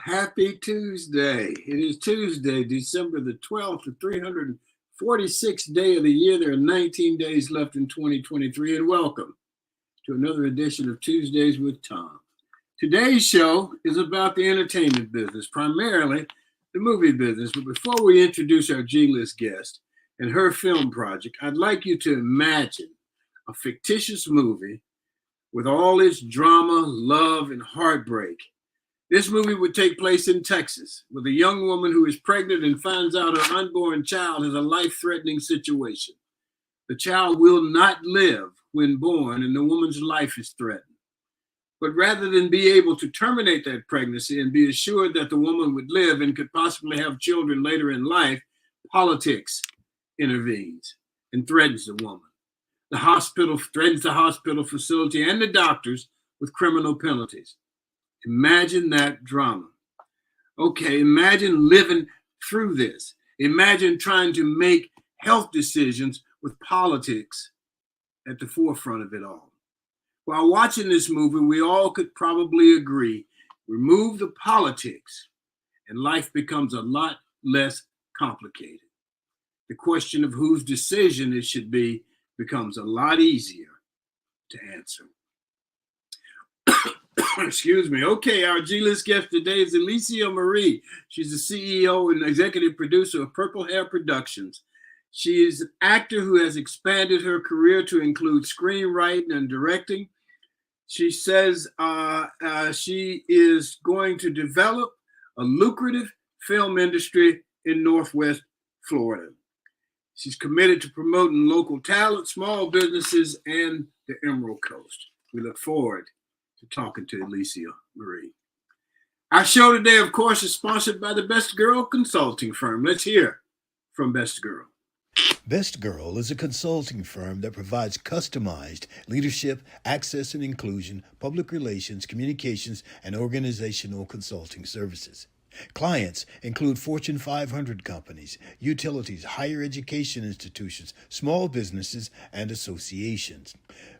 Happy Tuesday. It is Tuesday, December the 12th, the 346th day of the year. There are 19 days left in 2023, and welcome to another edition of Tuesdays with Thom. Today's show is about the entertainment business, primarily the movie business. But before we introduce our G-list guest and her film project, I'd like you to imagine a fictitious movie with all its drama, love, and heartbreak. This movie would take place in Texas with a young woman who is pregnant and finds out her unborn child has a life-threatening situation. The child will not live when born, and the woman's life is threatened. But rather than be able to terminate that pregnancy and be assured that the woman would live and could possibly have children later in life, politics intervenes and threatens the woman. The hospital threatens the hospital facility and the doctors with criminal penalties. Imagine that drama. Okay, imagine living through this. Imagine trying to make health decisions with politics at the forefront of it all. While watching this movie, we all could probably agree, remove the politics and life becomes a lot less complicated. The question of whose decision it should be becomes a lot easier to answer. Excuse me. Okay, our G-list guest today is Elesia Marie. She's the CEO and executive producer of Purple Hair Productions. She is an actor who has expanded her career to include screenwriting and directing. She says she is going to develop a lucrative film industry in Northwest Florida. She's committed to promoting local talent, small businesses, and the Emerald Coast. We look forward to talking to Elesia Marie. Our show today, of course, is sponsored by the Best Girl consulting firm. Let's hear from Best Girl. Best Girl is a consulting firm that provides customized leadership, access and inclusion, public relations, communications, and organizational consulting services. Clients include Fortune 500 companies, utilities, higher education institutions, small businesses, and associations.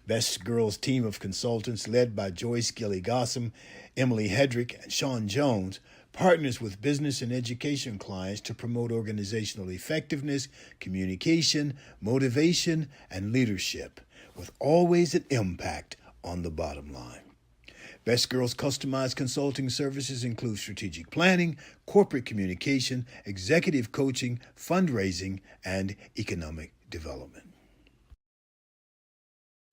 Best Girl's team of consultants, led by Joyce Gilly-Gossam, Emily Hedrick, and Sean Jones, partners with business and education clients to promote organizational effectiveness, communication, motivation, and leadership, with always an impact on the bottom line. Best Girl's customized consulting services include strategic planning, corporate communication, executive coaching, fundraising, and economic development.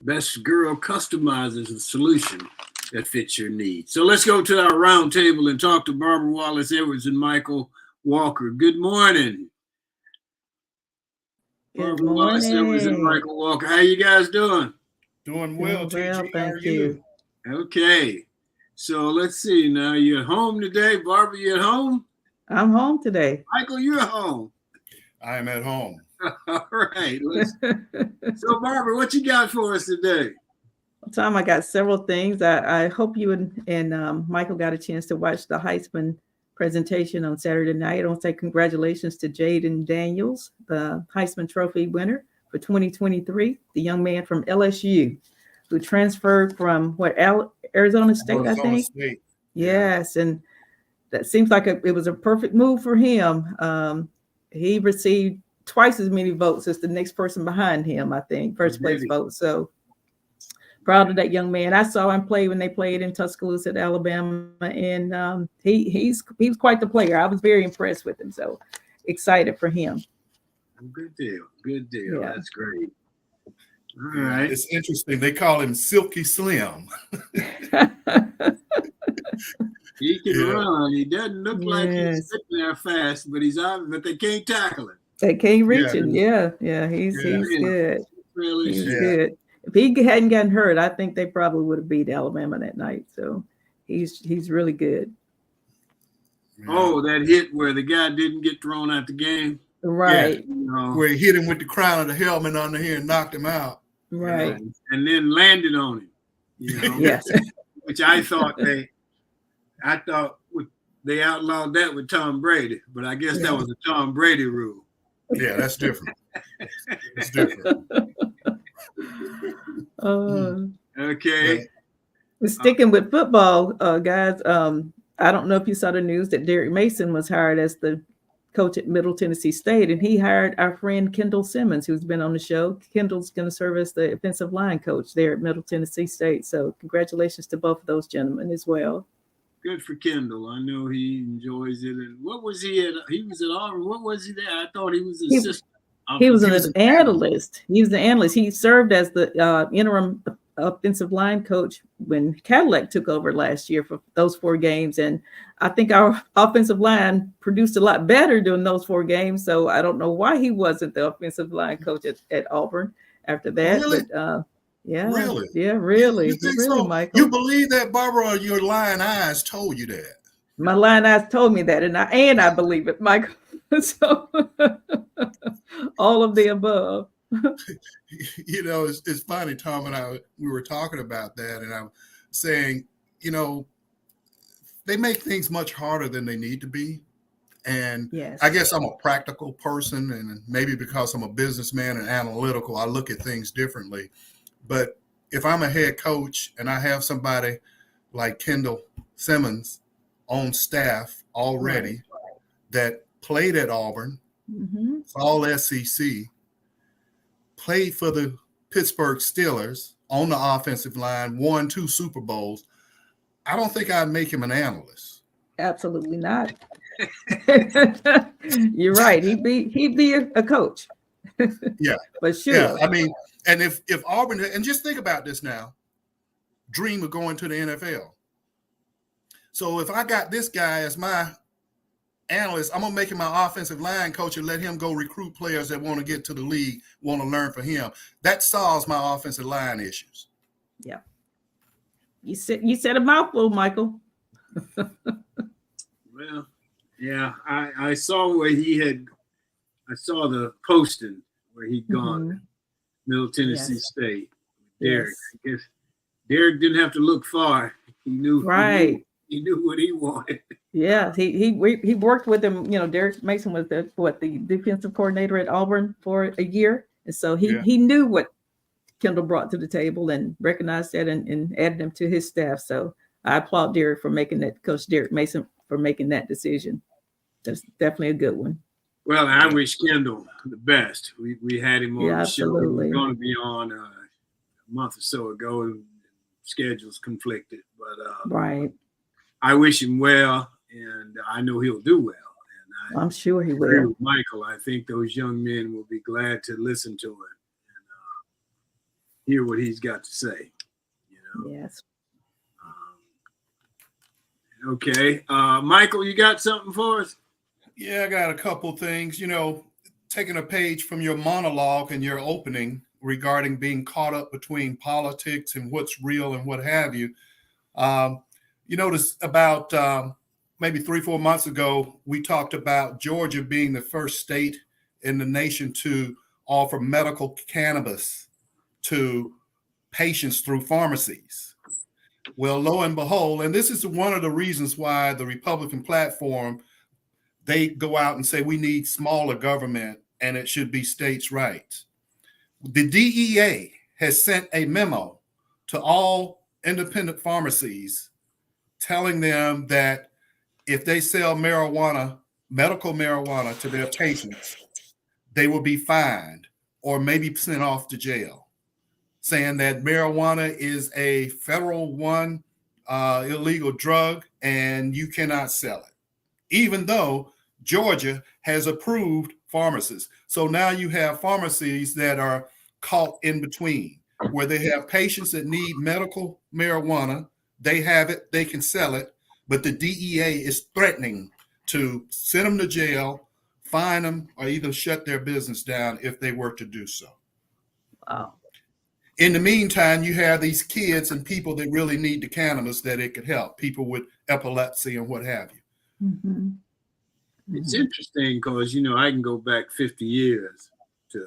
Best Girl customizes a solution that fits your needs. So let's go to our round table and talk to Barbara Wallace Edwards and Michael Walker. Good morning. Barbara Wallace Edwards and Michael Walker. How you guys doing? Doing well, TG. Thank you. Okay. So let's see. Now you're at home today. Barbara, you at home? I'm home today. Michael, you're at home. I am at home. All right. So Barbara, what you got for us today? Thom, I got several things. I hope you and Michael got a chance to watch the Heisman presentation on Saturday night. I want to say congratulations to Jaden Daniels, the Heisman Trophy winner for 2023, the young man from LSU who transferred from Arizona State, I think. State. Yes, and that seems like it was a perfect move for him. He received twice as many votes as the next person behind him, I think, first place vote. So proud of that young man. I saw him play when they played in Tuscaloosa at Alabama, and he was quite the player. I was very impressed with him. So excited for him. Good deal. Good deal. Yeah. That's great. All right. It's interesting. They call him Silky Slim. He can run. He doesn't look like he's sitting there fast, but but they can't tackle him. They can't reach him. Yeah. He's good. Really, he's good. If he hadn't gotten hurt, I think they probably would have beat Alabama that night. So he's really good. Oh, that hit where the guy didn't get thrown out the game. Right. Yeah. Where he hit him with the crown of the helmet under here and knocked him out. Right. And then landed on him. Yes. Which I thought they outlawed that with Tom Brady, but I guess that was a Tom Brady rule. Yeah, that's different. It's different. Okay. Sticking with football, guys, I don't know if you saw the news that Derek Mason was hired as the coach at Middle Tennessee State, and he hired our friend Kendall Simmons, who's been on the show. Kendall's going to serve as the offensive line coach there at Middle Tennessee State. So congratulations to both of those gentlemen as well. Good for Kendall. I know he enjoys it. And what was he at? He was at Auburn. What was he there? I thought he was an assistant. He was an analyst. He was the analyst. He served as the interim offensive line coach when Cadillac took over last year for those 4 games. And I think our offensive line produced a lot better during those 4 games. So I don't know why he wasn't the offensive line coach at Auburn after that. Really? But yeah, Really? Yeah, really. You think Really, so? Michael. You believe that, Barbara, or your lying eyes told you that? My lying eyes told me that, and I believe it, Michael. So all of the above. You know, it's funny, Thom and we were talking about that, and I'm saying, you know, they make things much harder than they need to be. And yes. I guess I'm a practical person, and maybe because I'm a businessman and analytical, I look at things differently. But if I'm a head coach and I have somebody like Kendall Simmons on staff already that played at Auburn, it's all SEC, played for the Pittsburgh Steelers on the offensive line, won 2 Super Bowls, I don't think I'd make him an analyst. Absolutely not. You're right. He'd be a coach. Yeah. But sure. Yeah. I mean, and if Auburn, and just think about this now, dream of going to the NFL. So if I got this guy as my analyst, I'm gonna make him my offensive line coach and let him go recruit players that want to get to the league, want to learn from him. That solves my offensive line issues. Yeah. You said a mouthful, Michael. Well, yeah, I saw where I saw the posting where he'd gone, Middle Tennessee State. Derek. Yes. I guess Derek didn't have to look far. He knew. Right. He knew what he wanted. Yeah, he worked with him. You know, Derek Mason was the defensive coordinator at Auburn for a year, and so he knew what Kendall brought to the table and recognized that and added him to his staff. So I applaud Derek for making that, Coach Derek Mason for making that decision. That's definitely a good one. Well, I wish Kendall the best. We had him on the show. He was going to be on a month or so ago, and schedules conflicted. But right. I wish him well, and I know he'll do well. And I'm sure he agree will. with Michael, I think those young men will be glad to listen to him and hear what he's got to say. You know? Yes. Okay. Michael, you got something for us? Yeah, I got a couple things. You know, taking a page from your monologue and your opening regarding being caught up between politics and what's real and what have you. You notice about maybe 3-4 months ago, we talked about Georgia being the first state in the nation to offer medical cannabis to patients through pharmacies. Well, lo and behold, and this is one of the reasons why the Republican platform, they go out and say we need smaller government and it should be states' rights. The DEA has sent a memo to all independent pharmacies telling them that if they sell marijuana, medical marijuana to their patients, they will be fined or maybe sent off to jail, saying that marijuana is a federal illegal drug and you cannot sell it, even though Georgia has approved pharmacists. So now you have pharmacies that are caught in between, where they have patients that need medical marijuana. They have it, they can sell it, but the DEA is threatening to send them to jail, fine them, or either shut their business down if they were to do so. Wow. In the meantime, you have these kids and people that really need the cannabis that it could help, people with epilepsy and what have you. Mm-hmm. It's interesting because, you know, I can go back 50 years to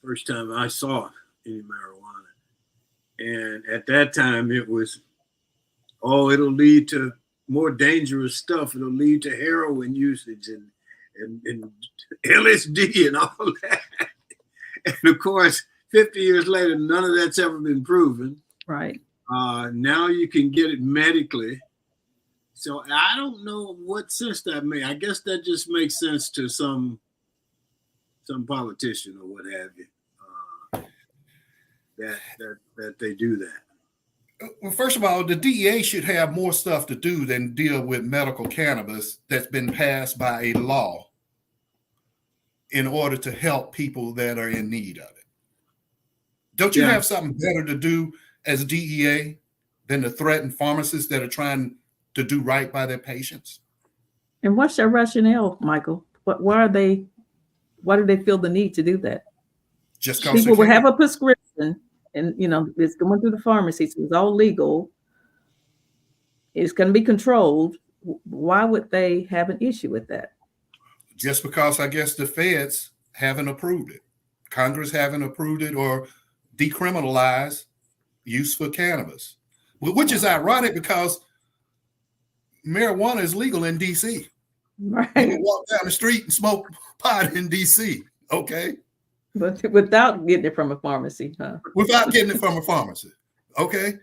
first time I saw any marijuana. And at that time, it was, it'll lead to more dangerous stuff. It'll lead to heroin usage and LSD and all that. And of course, 50 years later, none of that's ever been proven. Right. Now you can get it medically. So I don't know what sense that makes. I guess that just makes sense to some politician or what have you. That they do that. Well, first of all, the DEA should have more stuff to do than deal with medical cannabis that's been passed by a law in order to help people that are in need of it. Don't you have something better to do as DEA than to threaten pharmacists that are trying to do right by their patients? And what's their rationale, Michael? Why do they feel the need to do that? Just because people will have a prescription and, it's going through the pharmacy, so it's all legal. It's going to be controlled. Why would they have an issue with that? Just because I guess the feds haven't approved it. Congress haven't approved it or decriminalized use for cannabis, which is ironic because marijuana is legal in DC. Right. You can walk down the street and smoke pot in DC, okay? But without getting it from a pharmacy, huh? Without getting it from a pharmacy, okay?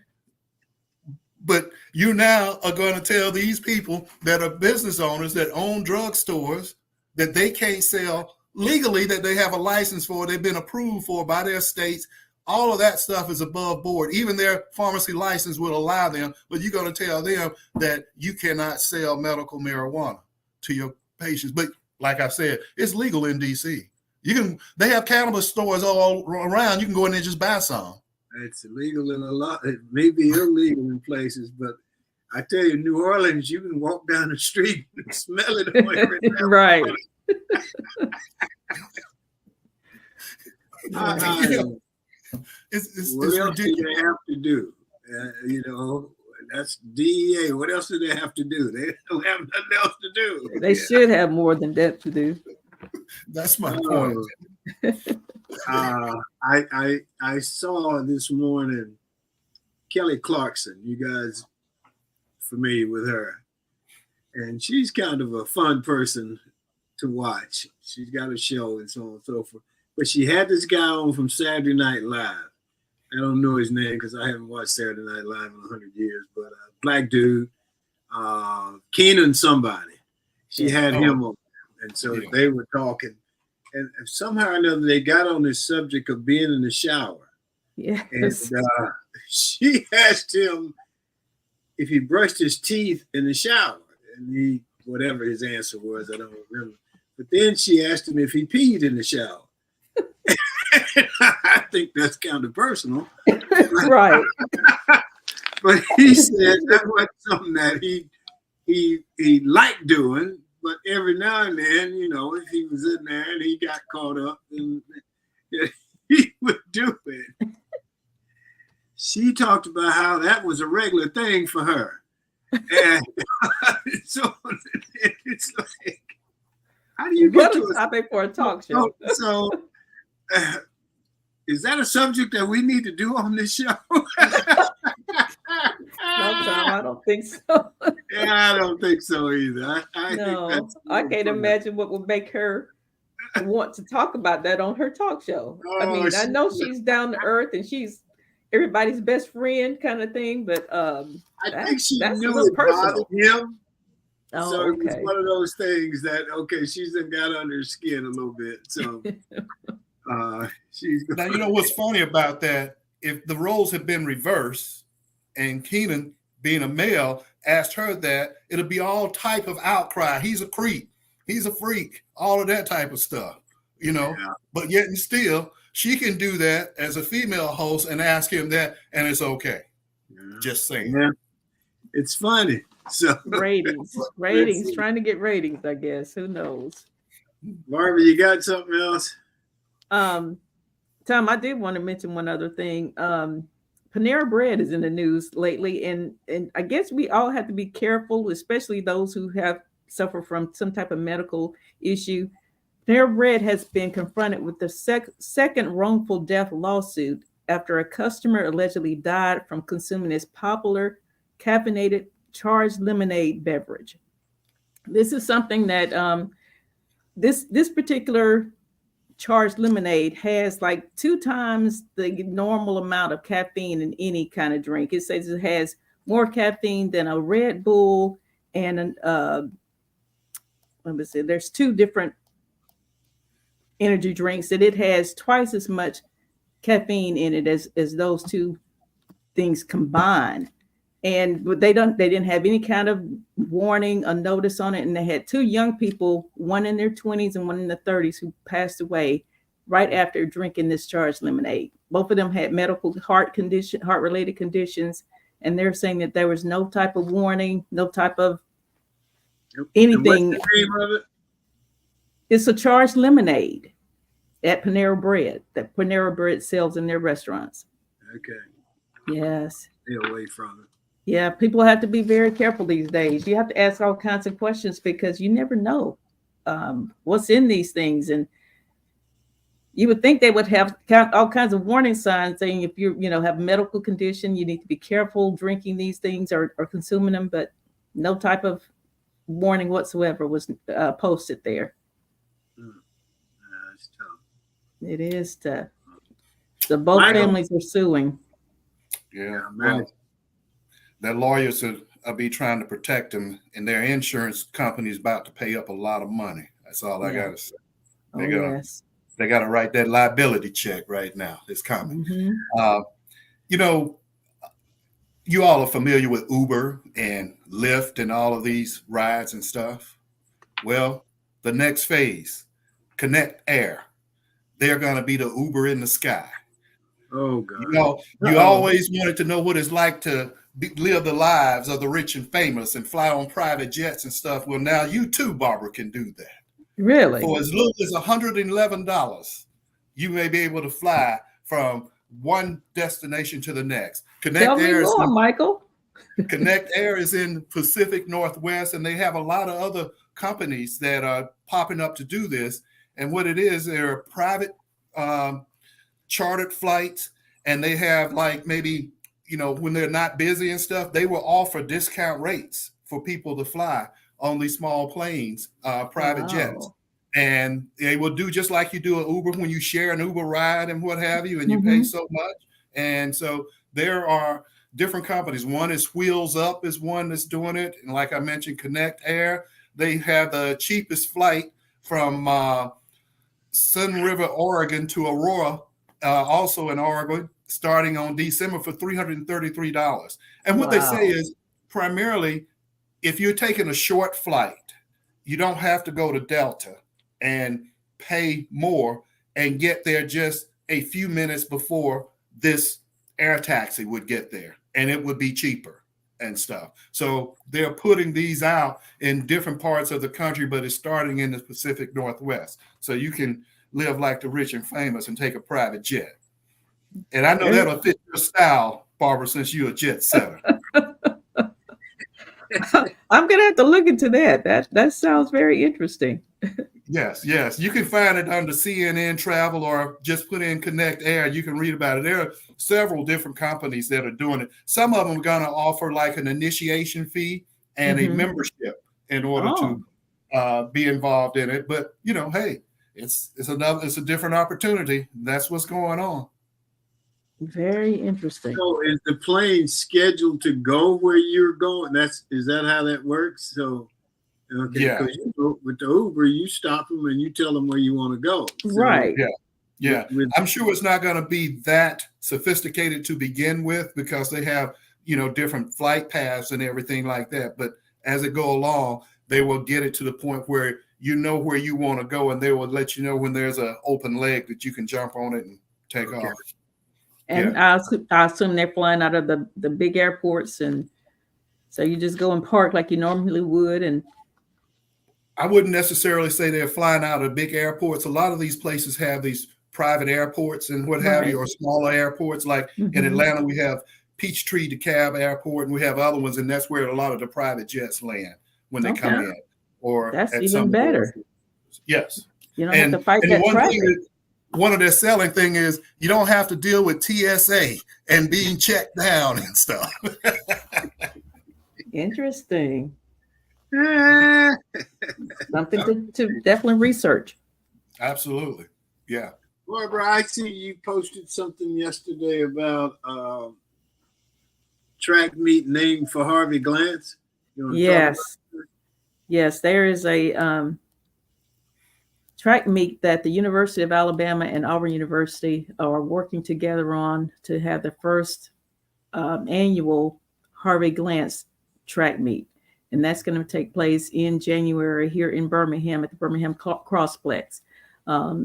But you now are going to tell these people that are business owners that own drugstores that they can't sell legally, that they have a license for, they've been approved for by their states. All of that stuff is above board. Even their pharmacy license will allow them, but you're going to tell them that you cannot sell medical marijuana to your patients. But like I said, it's legal in DC. They have cannabis stores all around. You can go in there and just buy some. It's illegal in a lot. It may be illegal in places, but I tell you, New Orleans, you can walk down the street and smell it. Right. It's what else do ridiculous. they have to do? That's DEA. What else do they have to do? They don't have nothing else to do. They should have more than that to do. That's my point. I saw this morning Kelly Clarkson. You guys familiar with her? And she's kind of a fun person to watch. She's got a show and so on and so forth. But she had this guy on from Saturday Night Live. I don't know his name because I haven't watched Saturday Night Live in 100 years. But black dude, Keenan somebody. She had him on. And so they were talking. And somehow or another, they got on this subject of being in the shower. Yes. And she asked him if he brushed his teeth in the shower. And whatever his answer was, I don't remember. But then she asked him if he peed in the shower. I think that's kind of personal. Right. But he said that wasn't something that he liked doing. But every now and then, if he was in there and he got caught up, and he would do it. She talked about how that was a regular thing for her. And so it's like, how do you get to a topic for a talk show? So is that a subject that we need to do on this show? I don't think so. Yeah, I don't think so either. I can't imagine what would make her want to talk about that on her talk show. I know she's down to earth and she's everybody's best friend kind of thing, but I think she knew it personal. bothered him. Oh, so okay. it's one of those things that she's got under her skin a little bit. So she's now you know what's funny about that? If the roles had been reversed and Keenan, being a male, asked her that, it'll be all type of outcry. He's a creep. He's a freak. All of that type of stuff, Yeah. But yet and still, she can do that as a female host and ask him that, and it's okay. Yeah. Just saying. Yeah. It's funny. So ratings, trying to get ratings, I guess. Who knows? Barbara, you got something else? Thom, I did want to mention one other thing. Panera Bread is in the news lately, and I guess we all have to be careful, especially those who suffer from some type of medical issue. Panera Bread has been confronted with the second wrongful death lawsuit after a customer allegedly died from consuming its popular caffeinated charged lemonade beverage. This is something that this particular charged lemonade has like 2 times the normal amount of caffeine in any kind of drink. It says it has more caffeine than a Red Bull and let me see, there's 2 different energy drinks that it has twice as much caffeine in it as those 2 things combined. And they didn't have any kind of warning or notice on it. And they had 2 young people, one in their 20s and one in their 30s, who passed away right after drinking this charged lemonade. Both of them had medical heart related conditions. And they're saying that there was no type of warning, no type of anything. And what's the name of it? It's a charged lemonade at Panera Bread that Panera Bread sells in their restaurants. Okay. Yes. Stay away from it. Yeah, people have to be very careful these days. You have to ask all kinds of questions because you never know what's in these things. And you would think they would have all kinds of warning signs saying if you have a medical condition, you need to be careful drinking these things or consuming them, but no type of warning whatsoever was posted there. That's tough. It is tough. So both families are suing. Yeah, man. Their lawyers will be trying to protect them, and their insurance company is about to pay up a lot of money. That's all I gotta say. They gotta write that liability check right now. It's coming. Mm-hmm. You all are familiar with Uber and Lyft and all of these rides and stuff. Well, the next phase, Connect Air. They're gonna be the Uber in the sky. Oh God! You always wanted to know what it's like to live the lives of the rich and famous and fly on private jets and stuff. Well, now you too, Barbara, can do that. Really? For as little as $111, you may be able to fly from one destination to the next. Tell me more, Michael. Connect Air is in Pacific Northwest, and they have a lot of other companies that are popping up to do this. And what it is, they're private chartered flights, and they have like maybe, when they're not busy and stuff, they will offer discount rates for people to fly on these small planes, private jets. And they will do just like you do an Uber when you share an Uber ride and what have you, and you pay so much. And so there are different companies. One is Wheels Up is one that's doing it. And like I mentioned, Connect Air, they have the cheapest flight from Sun River, Oregon to Aurora, also in Oregon, starting on December for $333. And what they say is primarily, if you're taking a short flight, you don't have to go to Delta and pay more and get there just a few minutes before this air taxi would get there, and it would be cheaper and stuff. So they're putting these out in different parts of the country, but it's starting in the Pacific Northwest. So you can live like the rich and famous and take a private jet. And I know that'll fit your style, Barbara, since you're a jet setter. I'm going to have to look into that. That sounds very interesting. Yes. You can find it under CNN Travel or just put in Connect Air. You can read about it. There are several different companies that are doing it. Some of them are going to offer like an initiation fee and a membership in order to be involved in it. But, hey, it's a different opportunity. That's what's going on. Very interesting. So is the plane scheduled to go where you're going? Is that how that works? So, okay, yeah. With the Uber, you stop them and you tell them where you want to go. So, right. Yeah. I'm sure it's not going to be that sophisticated to begin with because they have, different flight paths and everything like that. But as it go along, they will get it to the point where you know where you want to go, and they will let you know when there's an open leg that you can jump on it and take off. And I assume they're flying out of the big airports, and so you just go and park like you normally would. And I wouldn't necessarily say they're flying out of big airports. A lot of these places have these private airports and what have you, or smaller airports. Like in Atlanta, we have Peachtree DeKalb Airport, and we have other ones, and that's where a lot of the private jets land when they come in. Or that's even better. Yes. You don't have to fight that traffic. One of their selling thing is you don't have to deal with TSA and being checked down and stuff. Interesting. Something to definitely research. Absolutely. Yeah. Barbara, I see you posted something yesterday about track meet named for Harvey Glance. You want to talk about Yes. Yes, there is a track meet that the University of Alabama and Auburn University are working together on to have the first annual Harvey Glance track meet. And that's going to take place in January here in Birmingham at the Birmingham Crossplex.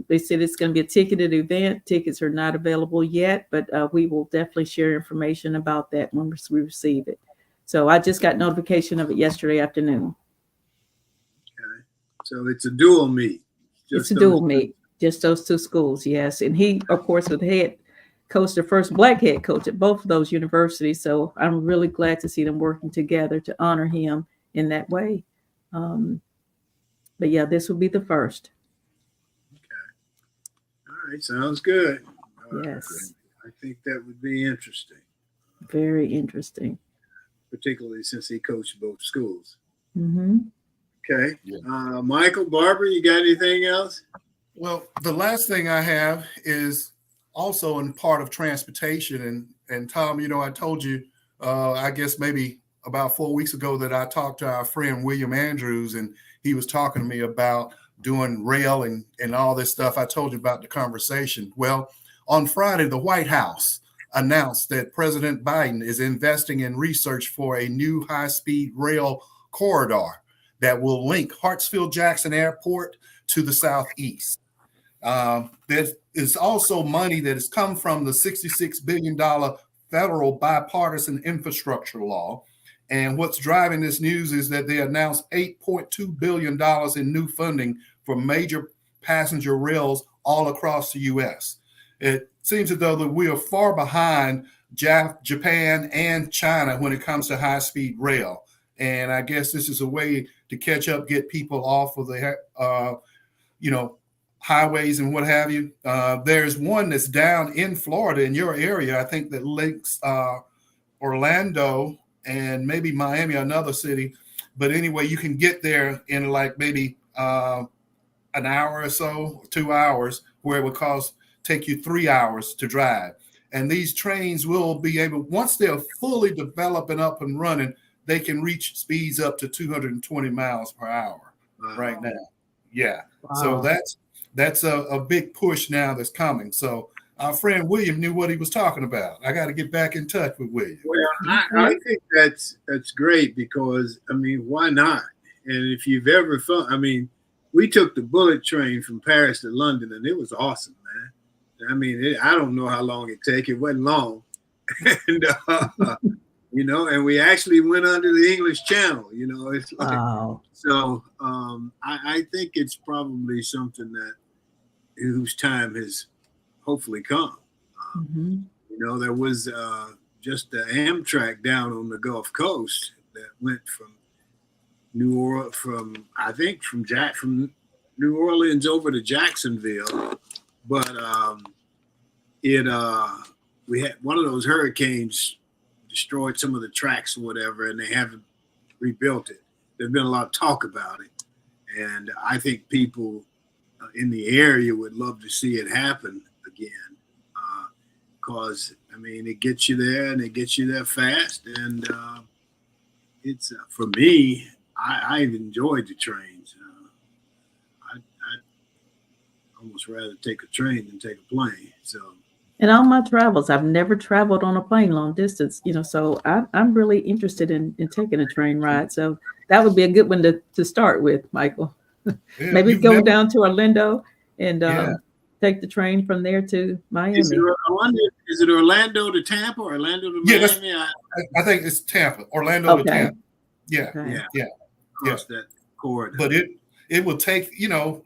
They said it's going to be a ticketed event. Tickets are not available yet, but we will definitely share information about that when we receive it. So I just got notification of it yesterday afternoon. Okay. So it's a dual meet. It's a dual meet, just those two schools, yes. And he, of course, was the head coach, the first Black head coach at both of those universities. So I'm really glad to see them working together to honor him in that way. But yeah, this will be the first. Okay. All right. Sounds good. Yes. I think that would be interesting. Very interesting. Particularly since he coached both schools. Mm-hmm. Okay. Yeah. Michael, Barbara, you got anything else? Well, the last thing I have is also in part of transportation. And Thom, I told you, I guess maybe about 4 weeks ago that I talked to our friend William Andrews, and he was talking to me about doing rail and all this stuff. I told you about the conversation. Well, on Friday, the White House announced that President Biden is investing in research for a new high-speed rail corridor that will link Hartsfield-Jackson Airport to the Southeast. There is also money that has come from the $66 billion federal bipartisan infrastructure law. And what's driving this news is that they announced $8.2 billion in new funding for major passenger rails all across the U.S. It seems as though that we are far behind Japan and China when it comes to high-speed rail. And I guess this is a way to catch up, get people off of the, highways and what have you. There's one that's down in Florida in your area, I think, that links Orlando and maybe Miami, another city. But anyway, you can get there in like maybe an hour or so, 2 hours, where it would take you 3 hours to drive. And these trains will be able, once they're fully developed and up and running, they can reach speeds up to 220 miles per hour right now. Yeah. Wow. So that's a big push now that's coming. So our friend William knew what he was talking about. I got to get back in touch with William. Well, I think that's great because, why not? And if you've ever felt, we took the bullet train from Paris to London, and it was awesome, man. I don't know how long it took. It wasn't long. And, and we actually went under the English Channel, it's like, wow. So I think it's probably something whose time has hopefully come. There was just the Amtrak down on the Gulf Coast that went from New Orleans over to Jacksonville, but we had one of those hurricanes destroyed some of the tracks or whatever, and they haven't rebuilt it. There's been a lot of talk about it, and I think people in the area would love to see it happen again, because it gets you there, and it gets you there fast, and it's for me, I've enjoyed the trains. I'd almost rather take a train than take a plane. So. And on my travels, I've never traveled on a plane long distance, so I'm really interested in taking a train ride. So that would be a good one to start with, Michael. Yeah, maybe go down to Orlando and take the train from there to Miami. Is it Orlando to Tampa or Orlando to Miami? I think it's Tampa, Orlando to Tampa. Yeah, okay. Across that corridor. But it will take,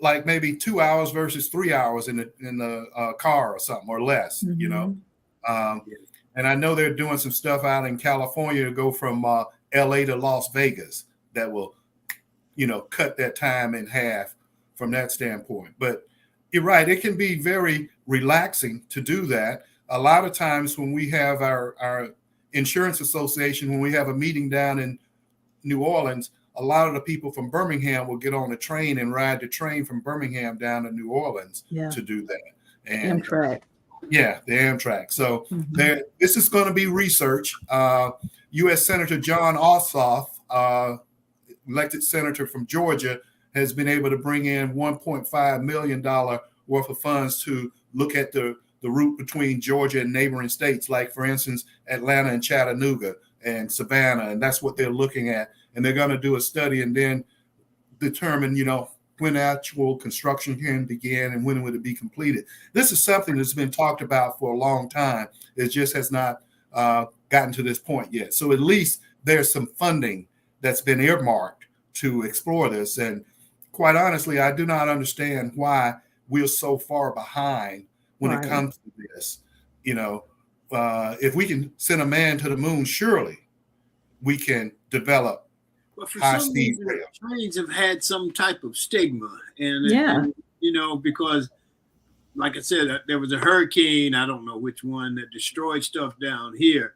like maybe 2 hours versus 3 hours in the car or something or less, And I know they're doing some stuff out in California to go from LA to Las Vegas that will, cut that time in half from that standpoint. But you're right. It can be very relaxing to do that. A lot of times when we have our insurance association, when we have a meeting down in New Orleans, a lot of the people from Birmingham will get on the train and ride the train from Birmingham down to New Orleans to do that. And Amtrak. Yeah, the Amtrak. So this is going to be research. U.S. Senator John Ossoff, elected senator from Georgia, has been able to bring in $1.5 million worth of funds to look at the route between Georgia and neighboring states, like, for instance, Atlanta and Chattanooga and Savannah. And that's what they're looking at. And they're going to do a study and then determine, when actual construction can begin and when would it be completed. This is something that's been talked about for a long time. It just has not gotten to this point yet. So at least there's some funding that's been earmarked to explore this. And quite honestly, I do not understand why we're so far behind when it comes to this. If we can send a man to the moon, surely we can develop high-speed rail. Trains have had some type of stigma, and because, like I said, there was a hurricane, I don't know which one, that destroyed stuff down here.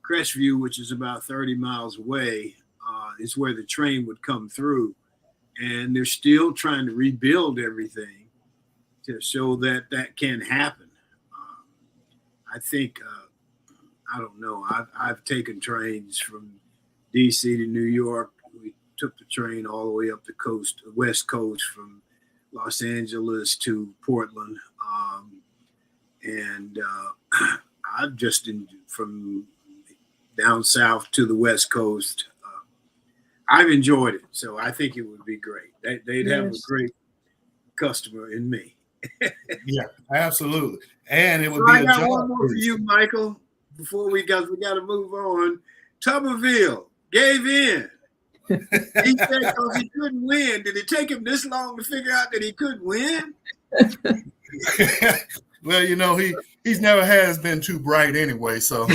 Crestview, which is about 30 miles away, is where the train would come through, and they're still trying to rebuild everything to show that that can happen. I think, I don't know, I've taken trains from DC to New York. We took the train all the way up the coast, West Coast, from Los Angeles to Portland. I've just from down south to the West Coast. I've enjoyed it. So I think it would be great. They'd have a great customer in me. Yeah, absolutely. And it would be I got one more for you, Michael, before we got to move on. Tuberville gave in. He said because he couldn't win. Did it take him this long to figure out that he couldn't win? Well, he's never has been too bright anyway. So,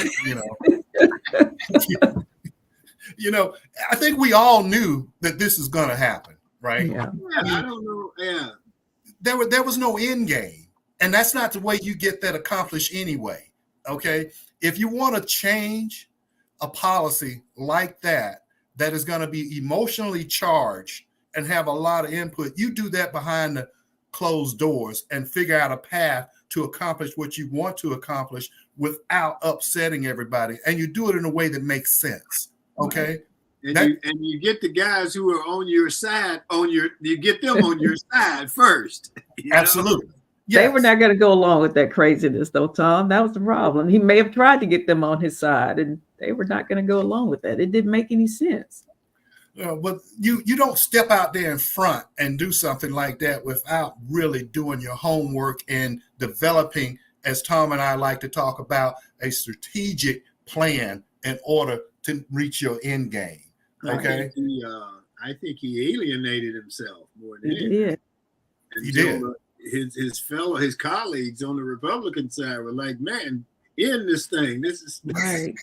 I think we all knew that this is going to happen, right? Yeah, I don't know. Yeah. There was no end game. And that's not the way you get that accomplished anyway. Okay. If you want to change a policy like that is going to be emotionally charged and have a lot of input, you do that behind the closed doors and figure out a path to accomplish what you want to accomplish without upsetting everybody. And you do it in a way that makes sense. Okay. And you get the guys who are on your side, you get them on your side first. Absolutely. Yes. They were not going to go along with that craziness, though, Thom. That was the problem. He may have tried to get them on his side, and they were not going to go along with that. It didn't make any sense. But you don't step out there in front and do something like that without really doing your homework and developing, as Thom and I like to talk about, a strategic plan in order to reach your end game. Okay. I think he alienated himself more than he did. He did. His colleagues on the Republican side were like, "Man, end this thing. This is stupid,"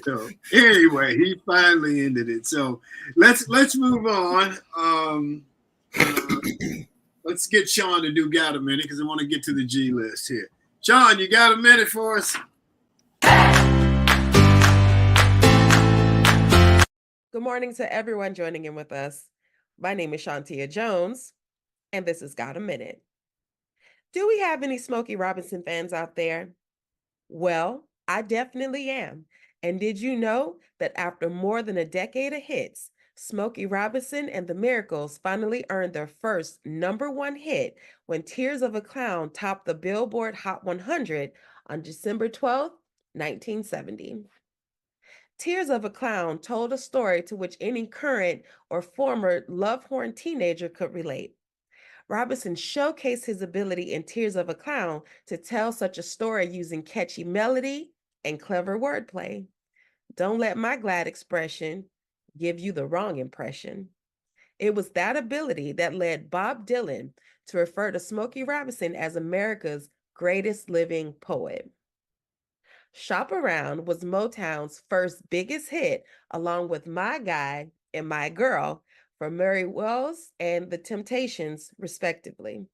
So anyway, he finally ended it. So let's move on. Let's get Sean to do Got a Minute because I want to get to the G list here. Sean, you got a minute for us? Good morning to everyone joining in with us. My name is Shantia Jones, and this is Got a Minute. Do we have any Smokey Robinson fans out there? Well, I definitely am. And did you know that after more than a decade of hits, Smokey Robinson and the Miracles finally earned their first #1 hit when Tears of a Clown topped the Billboard Hot 100 on December 12, 1970. Tears of a Clown told a story to which any current or former love-horn teenager could relate. Robinson showcased his ability in Tears of a Clown to tell such a story using catchy melody and clever wordplay. Don't let my glad expression give you the wrong impression. It was that ability that led Bob Dylan to refer to Smokey Robinson as America's greatest living poet. Shop Around was Motown's first biggest hit, along with My Guy and My Girl from Murray Wells and The Temptations, respectively.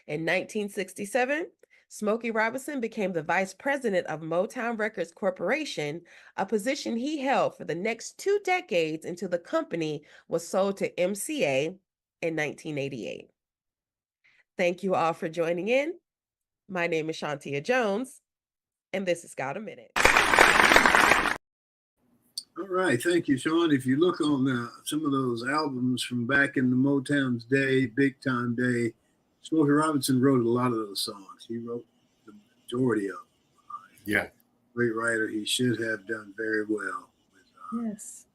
In 1967, Smokey Robinson became the vice president of Motown Records Corporation, a position he held for the next 2 decades until the company was sold to MCA in 1988. Thank you all for joining in. My name is Shantia Jones, and this is Got a Minute. All right, thank you, Sean. If you look on some of those albums from back in the Motown's day, big time day, Smokey Robinson wrote a lot of those songs. He wrote the majority of them. Yeah. Great writer. He should have done very well with Yes.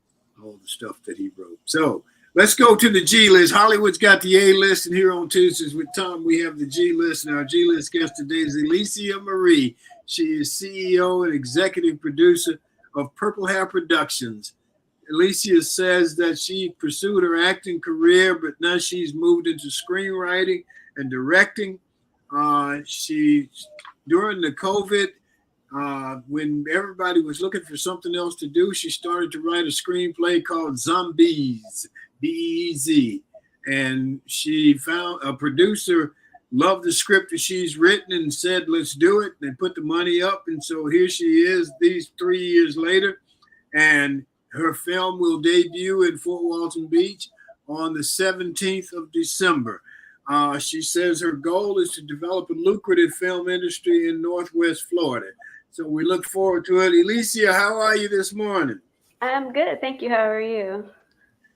all the stuff that he wrote. So let's go to the G list. Hollywood's got the A list, and here on Tuesdays with Thom, we have the G list. And our G list guest today is Elesia Marie. She is CEO and executive producer of Purple Hair Productions. Elesia says that she pursued her acting career, but now she's moved into screenwriting and directing. During the COVID, when everybody was looking for something else to do, she started to write a screenplay called Zombeez, B-E-Z. And she found a producer, loved the script that she's written and said, let's do it. They put the money up. And so here she is these 3 years later. And her film will debut in Fort Walton Beach on the 17th of December. She says her goal is to develop a lucrative film industry in Northwest Florida. So we look forward to it. Elesia, how are you this morning? I'm good. Thank you. How are you?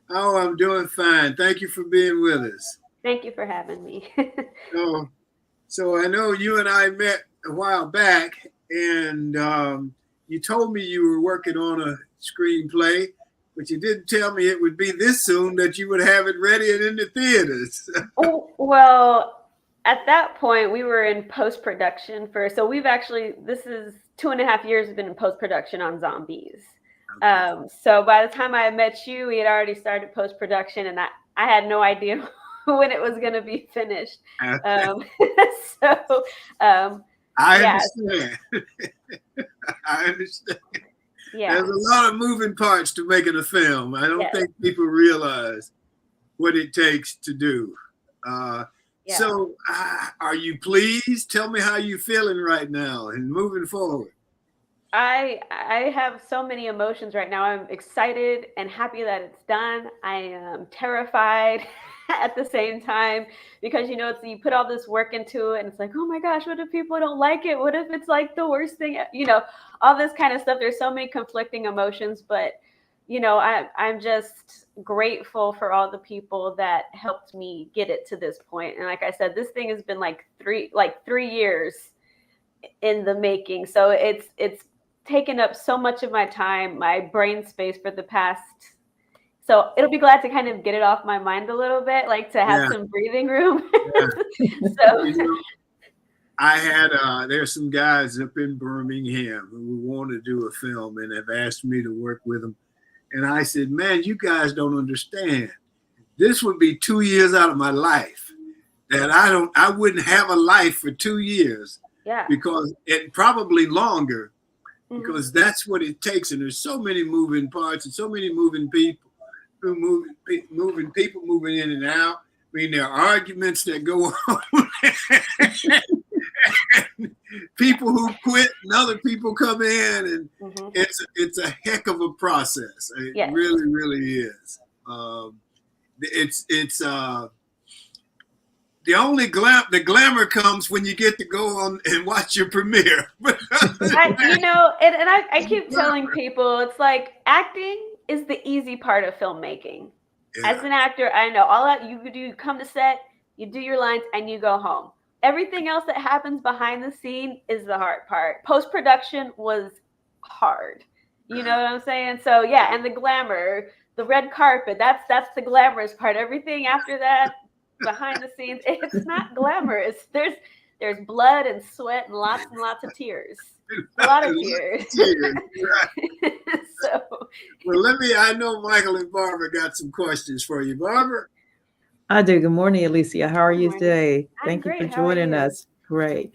Oh, I'm doing fine. Thank you for being with us. Thank you for having me. So I know you and I met a while back, and you told me you were working on a screenplay, but you didn't tell me it would be this soon that you would have it ready and in the theaters. Well, at that point, we were in post-production so this is 2.5 years we've been in post-production on Zombeez. Okay. So by the time I met you, we had already started post-production, and I had no idea when it was going to be finished. I understand. I understand. Yeah. There's a lot of moving parts to making a film. I don't think people realize what it takes to do. So are you pleased? Tell me how you're feeling right now and moving forward. I have so many emotions right now. I'm excited and happy that it's done. I am terrified at the same time because, you put all this work into it and it's like, oh my gosh, what if people don't like it? What if it's like the worst thing? All this kind of stuff. There's so many conflicting emotions, but, I'm just grateful for all the people that helped me get it to this point. And like I said, this thing has been like 3 years in the making. So it's taken up so much of my time, my brain space for the past. So it'll be glad to kind of get it off my mind a little bit, like to have some breathing room. I had, there's some guys up in Birmingham who want to do a film and have asked me to work with them. And I said, man, you guys don't understand. This would be 2 years out of my life that I wouldn't have a life for 2 years. Yeah. Because it probably longer, because that's what it takes. And there's so many moving parts and so many moving people, moving in and out. I mean, there are arguments that go on. People who quit and other people come in, and it's a heck of a process. It really, really is. It's the only the glamour comes when you get to go on and watch your premiere. I keep telling people, it's like acting is the easy part of filmmaking. Yeah. As an actor, I know all that you do. You come to set, you do your lines, and you go home. Everything else that happens behind the scene is the hard part. Post-production was hard. You know what I'm saying? So yeah, and the glamour, the red carpet, that's the glamorous part. Everything after that, behind the scenes, it's not glamorous. There's blood and sweat and lots of tears. A lot of tears. Right. I know Michael and Barbara got some questions for you. Barbara? I do. Good morning, Elesia. How are you today? Thank you for joining us. Great.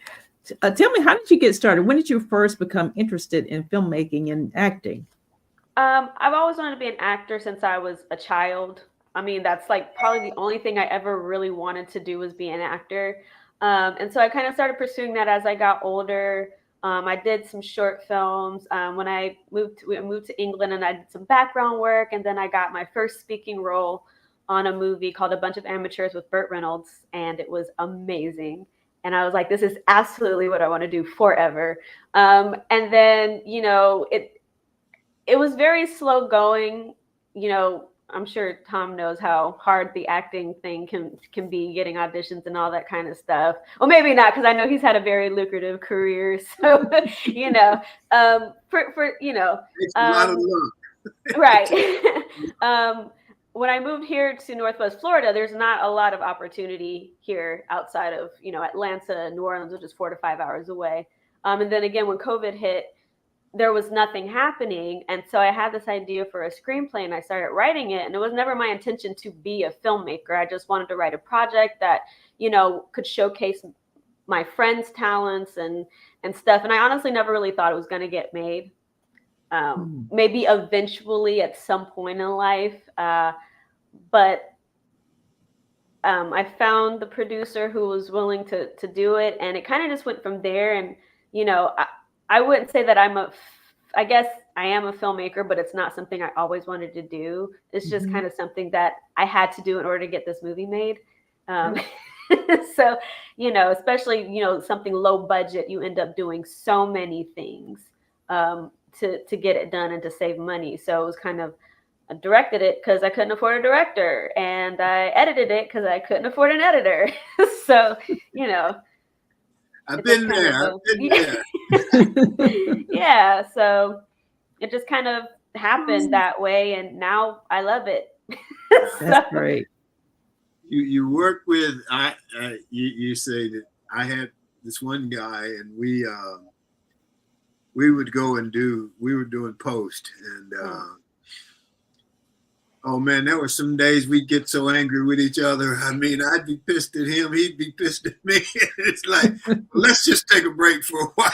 Tell me, how did you get started? When did you first become interested in filmmaking and acting? I've always wanted to be an actor since I was a child. I mean, that's like probably the only thing I ever really wanted to do was be an actor. And so I kind of started pursuing that as I got older. I did some short films. When I moved to England, and I did some background work, and then I got my first speaking role on a movie called A Bunch of Amateurs with Burt Reynolds, and it was amazing. And I was like, this is absolutely what I want to do forever. And then, you know, it was very slow going. You know, I'm sure Thom knows how hard the acting thing can be, getting auditions and all that kind of stuff. Well, maybe not, because I know he's had a very lucrative career. So, you know, for you know, It's a lot of luck. right. When I moved here to Northwest Florida, there's not a lot of opportunity here outside of, you know, Atlanta, New Orleans, which is 4 to 5 hours away. And then again, when COVID hit, there was nothing happening. And so I had this idea for a screenplay, and I started writing it. And it was never my intention to be a filmmaker. I just wanted to write a project that, you know, could showcase my friends' talents and stuff. And I honestly never really thought it was going to get made. Maybe eventually at some point in life. But I found the producer who was willing to do it. And it kind of just went from there. And, you know, I wouldn't say that I guess I am a filmmaker, but it's not something I always wanted to do. It's just kind of something that I had to do in order to get this movie made. So, you know, especially, you know, something low budget, you end up doing so many things to get it done and to save money. So it was kind of, I directed it because I couldn't afford a director, and I edited it because I couldn't afford an editor. So, you know. I've been there. Yeah, so it just kind of happened that way, and now I love it. That's great. You work with you say that I had this one guy, and we would go and we were doing post, and oh man, there were some days we'd get so angry with each other. I mean, I'd be pissed at him, he'd be pissed at me. It's like, let's just take a break for a while.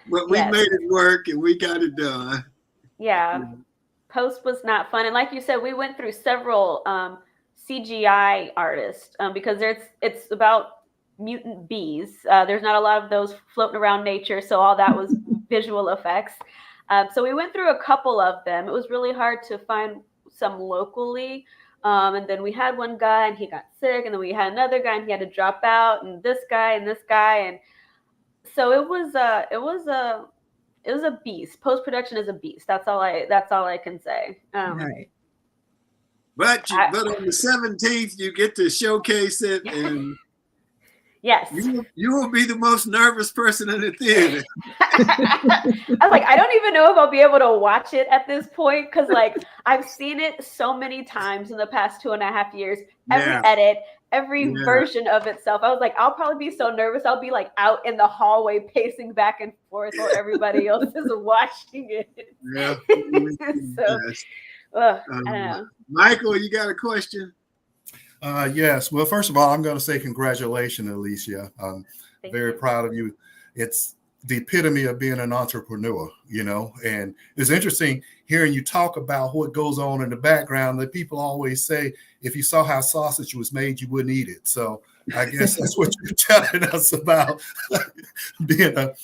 But we made it work, and we got it done. Yeah, post was not fun. And like you said, we went through several CGI artists because it's about mutant bees. There's not a lot of those floating around nature, so all that was visual effects. So we went through a couple of them. It was really hard to find some locally. And then we had one guy, and he got sick, and then we had another guy, and he had to drop out, and this guy and this guy. And so it was a beast. Post-production is a beast. That's all I can say. Right. But on the 17th, you get to showcase it, and yes, you will be the most nervous person in the theater. I was like, I don't even know if I'll be able to watch it at this point, because like I've seen it so many times in the past 2.5 years. Every edit, every version of itself. I was like, I'll probably be so nervous. I'll be like out in the hallway pacing back and forth while everybody else is watching it. Yeah. So, I don't know. Michael, you got a question? Yes. Well, first of all, I'm going to say congratulations, Elesia. I'm very proud of you. It's the epitome of being an entrepreneur, you know, and it's interesting hearing you talk about what goes on in the background. That people always say, if you saw how sausage was made, you wouldn't eat it. So I guess that's what you're telling us about being a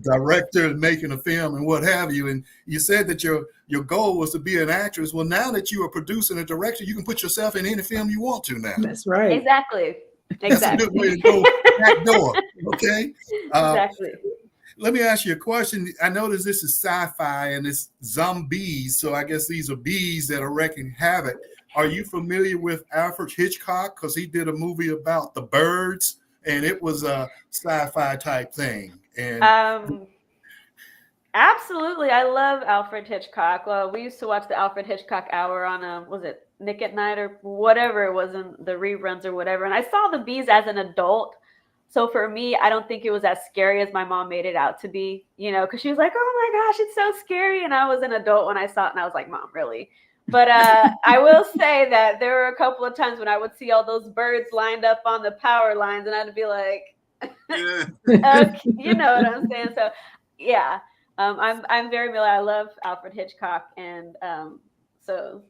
director and making a film and what have you. And you said that your goal was to be an actress. Well, now that you are producing a director, you can put yourself in any film you want to now. That's right. Exactly. That's a good way to go back door. Okay. Exactly. Let me ask you a question. I notice this is sci-fi and it's Zombeez. So I guess these are bees that are wreaking havoc. Are you familiar with Alfred Hitchcock? Because he did a movie about the birds, and it was a sci-fi type thing. And absolutely, I love Alfred Hitchcock. Well, we used to watch the Alfred Hitchcock Hour on was it Nick at Night or whatever it was, in the reruns or whatever. And I saw the bees as an adult. So for me, I don't think it was as scary as my mom made it out to be, you know, because she was like, oh my gosh, it's so scary. And I was an adult when I saw it, and I was like, Mom, really? But I will say that there were a couple of times when I would see all those birds lined up on the power lines, and I'd be like, okay, you know what I'm saying? So yeah, I'm very familiar. I love Alfred Hitchcock, and so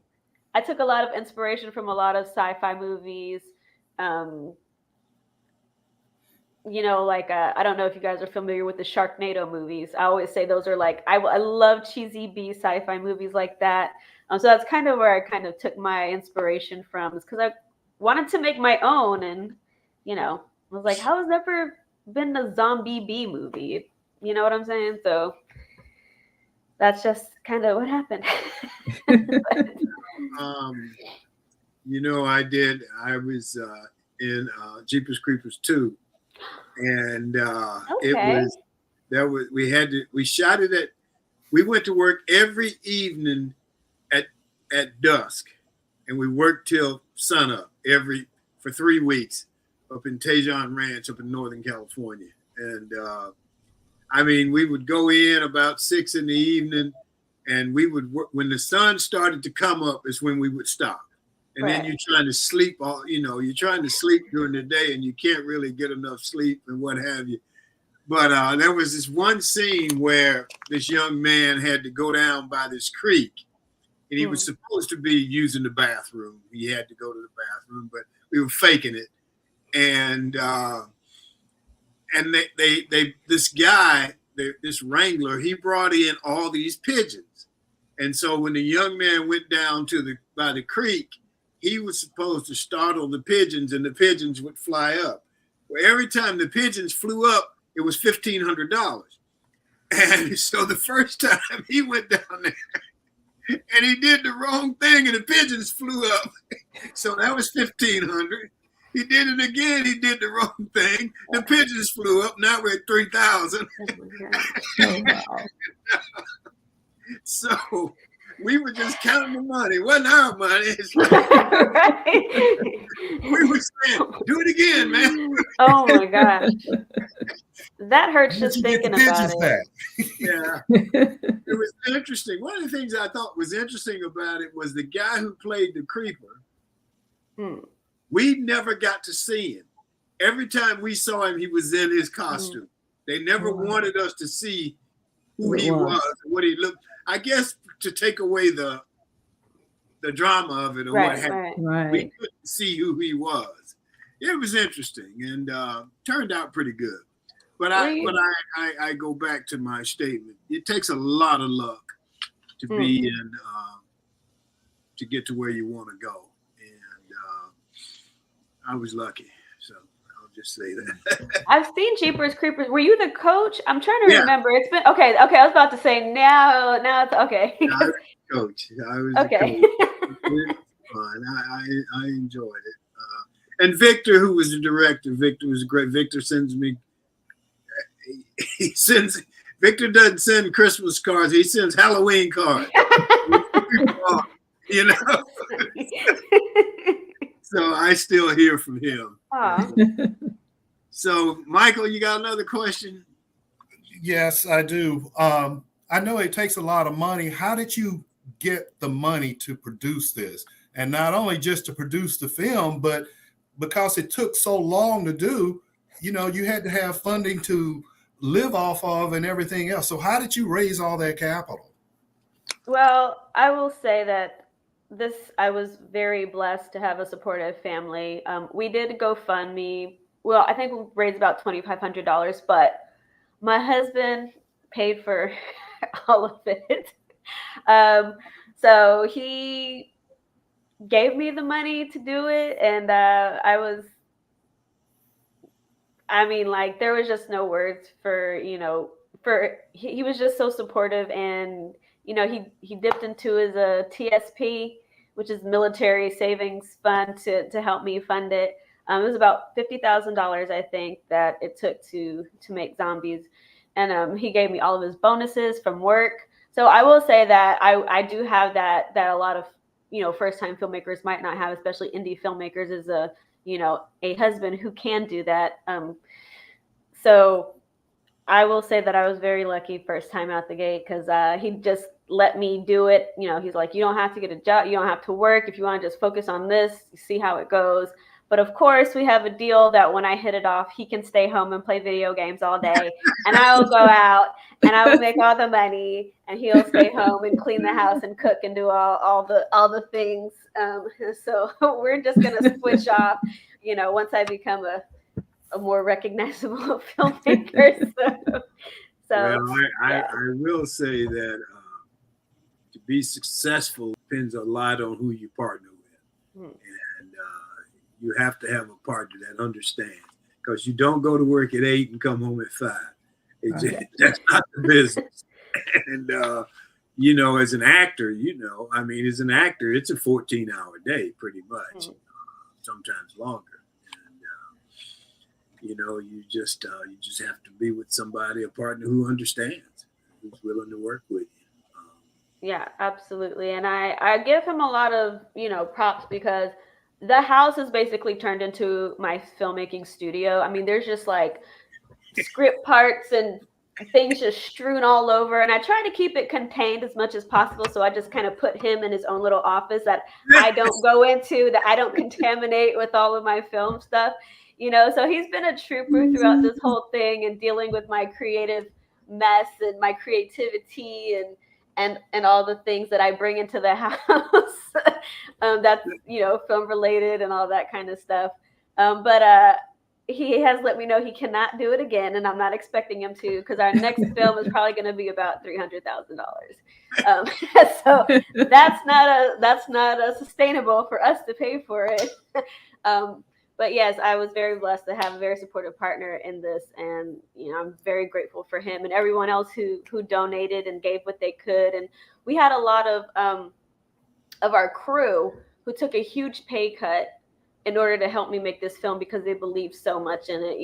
I took a lot of inspiration from a lot of sci-fi movies. You know, like I don't know if you guys are familiar with the Sharknado movies. I always say those are like I love cheesy B sci-fi movies like that. So that's kind of where I kind of took my inspiration from, is because I wanted to make my own, and you know, I was like, how has ever been a zombie B movie? You know what I'm saying? So that's just kind of what happened. You know, I was in Jeepers Creepers 2, and Okay. we shot it we went to work every evening at dusk, and we worked till sunup for 3 weeks up in Tejon Ranch up in Northern California. And I mean, we would go in about 6 in the evening, and we would work when the sun started to come up is when we would stop. And then you're trying to sleep you're trying to sleep during the day, and you can't really get enough sleep and what have you. But there was this one scene where this young man had to go down by this creek, and he was supposed to be using the bathroom. He had to go to the bathroom, but we were faking it. And this guy, this wrangler, he brought in all these pigeons. And so when the young man went down by the creek, he was supposed to startle the pigeons, and the pigeons would fly up. Well, every time the pigeons flew up, it was $1,500. And so the first time he went down there, and he did the wrong thing, and the pigeons flew up. So that was $1,500. He did it again. He did the wrong thing. The pigeons flew up. Now we're at $3,000. Oh, wow. So we were just counting the money. It wasn't our money. It's like, we were saying, do it again, man. Oh my gosh. That hurts just thinking about it. Yeah. It was interesting. One of the things I thought was interesting about it was the guy who played the creeper. We never got to see him. Every time we saw him, he was in his costume. They never wanted us to see who he was, what he looked. I guess to take away the drama of it or what happened. Right. We couldn't see who he was. It was interesting and turned out pretty good. But I go back to my statement. It takes a lot of luck to be in to get to where you want to go. And I was lucky. So I'll just say that. I've seen Jeepers Creepers. Were you the coach? I'm trying to remember. It's been okay. I was about to say now it's okay. I was the coach. I was okay. The coach. It was fun. I enjoyed it. And Victor, who was the director, Victor was great. Victor sends me. Victor doesn't send Christmas cards. He sends Halloween cards. You know. So I still hear from him. So, Michael, you got another question? Yes, I do. I know it takes a lot of money. How did you get the money to produce this? And not only just to produce the film, but because it took so long to do, you had to have funding to live off of and everything else. So how did you raise all that capital? Well, I will say that I was very blessed to have a supportive family. We did GoFundMe. Well, I think we raised about $2,500, but my husband paid for all of it. So he gave me the money to do it. And there was just no words he was just so supportive. And, he dipped into his TSP, which is military savings fund, to help me fund it. It was about $50,000, I think, that it took to make Zombeez. And he gave me all of his bonuses from work. So I will say that I do have that a lot of, first-time filmmakers might not have, especially indie filmmakers, is a husband who can do that. So I will say that I was very lucky first time out the gate, because he just let me do it. He's like, you don't have to get a job. You don't have to work. If you want to just focus on this, see how it goes. But of course, we have a deal that when I hit it off, he can stay home and play video games all day, and I will go out and I will make all the money, and he'll stay home and clean the house and cook and do all the things. So we're just gonna switch off, once I become a more recognizable filmmaker. So Well, I will say that to be successful depends a lot on who you partner with. And you have to have a partner that understands, because you don't go to work at 8 and come home at 5. That's not the business. And, as an actor, as an actor, it's a 14-hour day pretty much, sometimes longer. You just have to be with somebody, a partner who understands, who's willing to work with you. Yeah, absolutely. And I give him a lot of, props, because the house is basically turned into my filmmaking studio. I mean, there's just like script parts and things just strewn all over. And I try to keep it contained as much as possible. So I just kind of put him in his own little office that I don't go into, that I don't contaminate with all of my film stuff. So he's been a trooper throughout this whole thing, and dealing with my creative mess and my creativity and all the things that I bring into the house. That's, film related and all that kind of stuff. But he has let me know he cannot do it again, and I'm not expecting him to, because our next film is probably going to be about $300,000. So that's not sustainable for us to pay for it. But yes, I was very blessed to have a very supportive partner in this, and I'm very grateful for him and everyone else who donated and gave what they could. And we had a lot of our crew who took a huge pay cut in order to help me make this film, because they believed so much in it.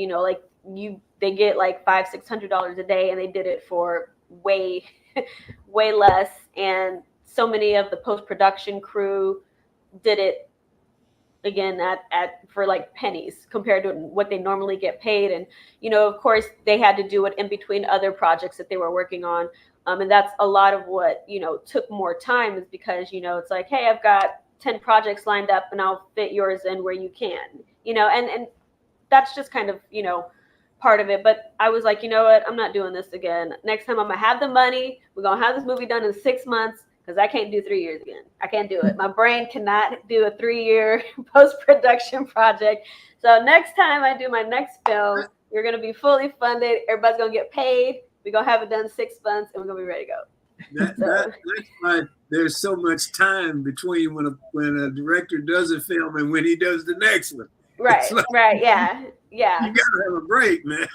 They get like $500-$600 a day, and they did it for way less. And so many of the post-production crew did it again for like pennies compared to what they normally get paid. And of course they had to do it in between other projects that they were working on, and that's a lot of what took more time, is because it's like, hey, I've got 10 projects lined up and I'll fit yours in where you can, and that's just kind of part of it. But I was like, you know what, I'm not doing this again. Next time I'm gonna have the money, we're gonna have this movie done in 6 months, because I can't do 3 years again. I can't do it. My brain cannot do a 3-year post-production project. So next time I do my next film, you're going to be fully funded. Everybody's going to get paid. We're going to have it done in 6 months, and we're going to be ready to go. That's why there's so much time between when a director does a film and when he does the next one. Right, right, yeah. You gotta have a break, man.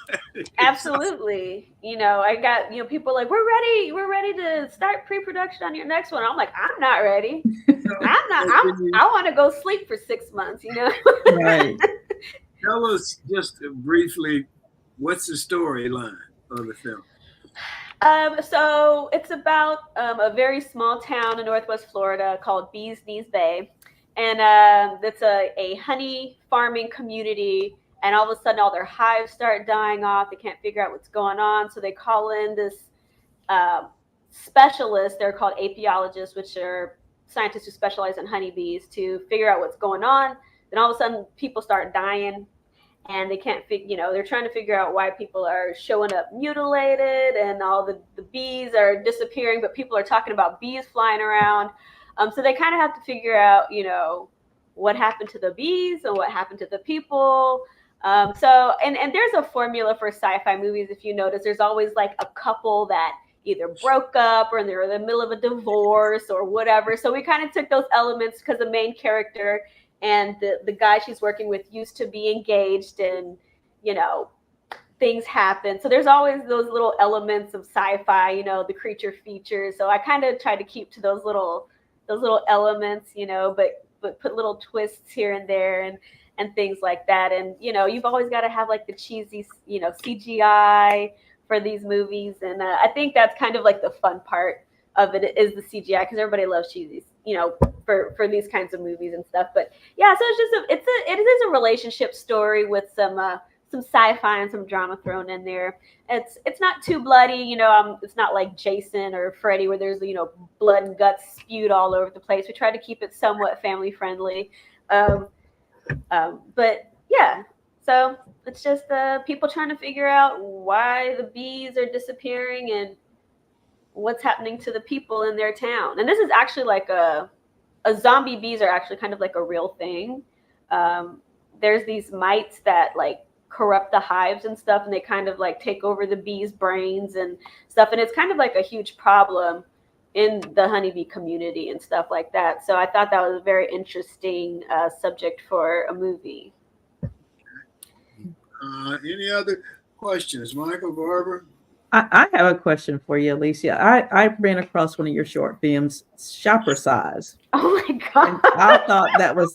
Absolutely. I got, people like, we're ready to start pre-production on your next one. I'm like, I'm not ready. I want to go sleep for 6 months, Right. Tell us just briefly, what's the storyline of the film? So it's about a very small town in Northwest Florida called Bees Knees Bay. And it's a honey farming community. And all of a sudden, all their hives start dying off. They can't figure out what's going on. So they call in this specialist. They're called apiologists, which are scientists who specialize in honeybees, to figure out what's going on. Then all of a sudden, people start dying. And they can't they're trying to figure out why people are showing up mutilated, and all the bees are disappearing, but people are talking about bees flying around. So they kind of have to figure out, what happened to the bees and what happened to the people. So there's a formula for sci-fi movies. If you notice, there's always like a couple that either broke up or they're in the middle of a divorce or whatever. So we kind of took those elements, because the main character and the guy she's working with used to be engaged, and things happen. So there's always those little elements of sci-fi, the creature features. So I kind of try to keep to those little elements, but put little twists here and there and things like that. And you've always got to have like the cheesy CGI for these movies, and I think that's kind of like the fun part of it, is the CGI, because everybody loves cheesy, for these kinds of movies and stuff. But yeah, so it is a relationship story with some sci-fi and some drama thrown in there. It's not too bloody, it's not like Jason or Freddy, where there's blood and guts spewed all over the place. We try to keep it somewhat family friendly. But yeah, so it's just people trying to figure out why the bees are disappearing and what's happening to the people in their town. And this is actually like a zombie bees are actually kind of like a real thing. There's these mites that like corrupt the hives and stuff, and they kind of like take over the bees' brains and stuff. And it's kind of like a huge problem in the honeybee community and stuff like that. So I thought that was a very interesting subject for a movie. Any other questions, Michael, Barbara? I have a question for you, Elesia. I ran across one of your short films, Shopper Size. Oh my God. And I thought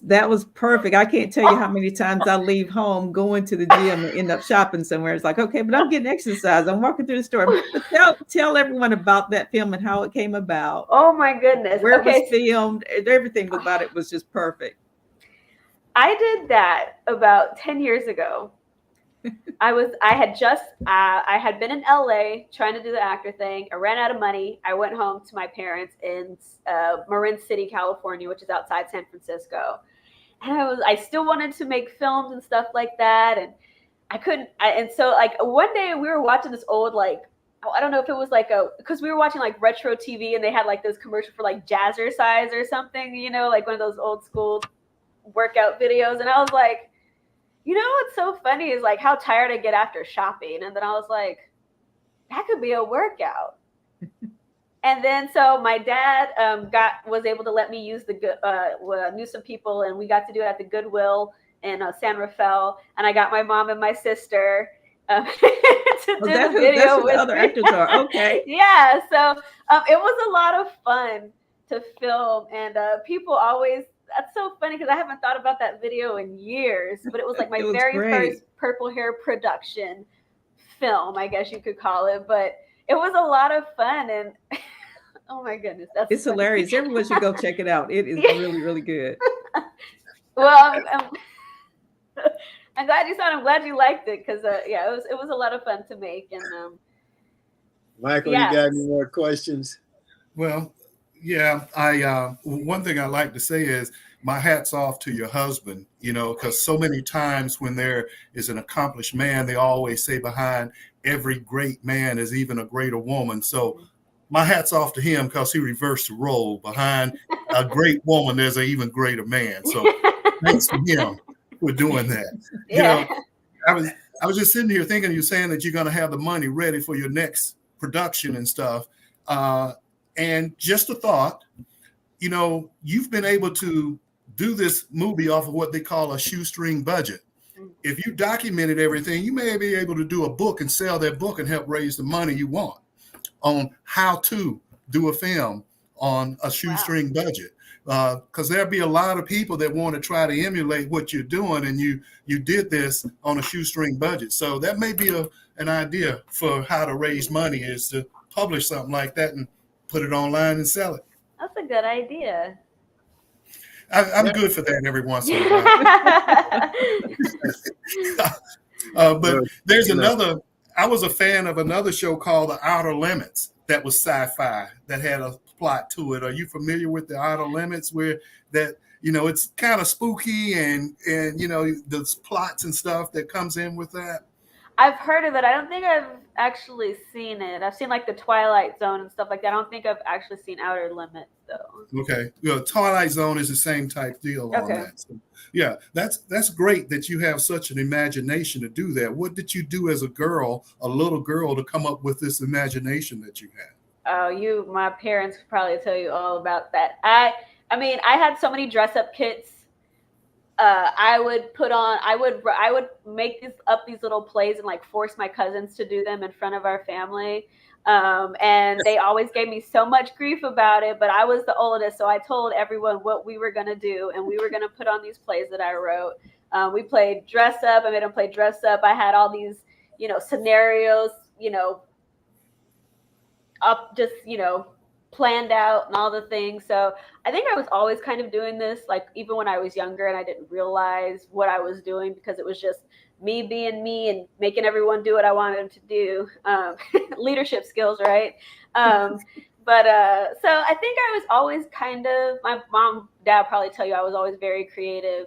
that was perfect. I can't tell you how many times I leave home going to the gym and end up shopping somewhere. It's like, okay, but I'm getting exercise. I'm walking through the store. But tell everyone about that film and how it came about. Oh my goodness. Where it was filmed. Everything about it was just perfect. I did that about 10 years ago. I had been in LA trying to do the actor thing. I ran out of money. I went home to my parents in Marin City, California, which is outside San Francisco. And I still wanted to make films and stuff like that. And I couldn't. And so like one day we were watching this old, like, I don't know if it was like because we were watching like retro TV and they had like this commercial for like Jazzercise or something, you know, like one of those old school workout videos. And I was like, you know what's so funny is like how tired I get after shopping. And then I was like, that could be a workout. And then so my dad was able to let me use knew some people, and we got to do it at the Goodwill in San Rafael. And I got my mom and my sister to do the video with other actors are. Okay. Yeah. So it was a lot of fun to film, and people always. That's so funny because I haven't thought about that video in years, but it was like my very first Purple Hair production film, I guess you could call it. But it was a lot of fun, and oh my goodness, it's funny. Hilarious. Everyone should go check it out. It is really, really good. Well, I'm glad you saw it. I'm glad you liked it because yeah, it was a lot of fun to make. And Michael, you got any more questions? Well, yeah, one thing I like to say is my hat's off to your husband, you know, because so many times when there is an accomplished man, they always say behind every great man is even a greater woman. So my hat's off to him because he reversed the role. Behind a great woman, there's an even greater man. So thanks to him for doing that. Yeah. You know, I was just sitting here thinking, you're saying that you're going to have the money ready for your next production and stuff. And just a thought, you know, you've been able to do this movie off of what they call a shoestring budget. If you documented everything, you may be able to do a book and sell that book and help raise the money you want on how to do a film on a shoestring budget. Because there'll be a lot of people that want to try to emulate what you're doing, and you did this on a shoestring budget. So that may be an idea for how to raise money, is to publish something like that and put it online and sell it. That's a good idea. I'm good for that every once in a while. But there's another, I was a fan of another show called The Outer Limits that was sci-fi that had a plot to it. Are you familiar with The Outer Limits, where that, you know, it's kind of spooky and you know, the plots and stuff that comes in with that? I've heard of it. I don't think I've actually seen it. I've seen like the Twilight Zone and stuff like that. I don't think I've actually seen Outer Limits though. Okay. You know, Twilight Zone is the same type deal on that. So, yeah, that's great that you have such an imagination to do that. What did you do as a little girl, to come up with this imagination that you had? Oh, my parents could probably tell you all about that. I mean, I had so many dress up kits. I would make these little plays and like force my cousins to do them in front of our family. And they always gave me so much grief about it, but I was the oldest. So I told everyone what we were going to do, and we were going to put on these plays that I wrote. We played dress up. I made them play dress up. I had all these, you know, scenarios, you know, up just, you know, planned out and all the things. So I think I was always kind of doing this, like even when I was younger, and I didn't realize what I was doing because it was just me being me and making everyone do what I wanted them to do. Leadership skills, right? So I think I was always kind of, my mom, dad probably tell you I was always very creative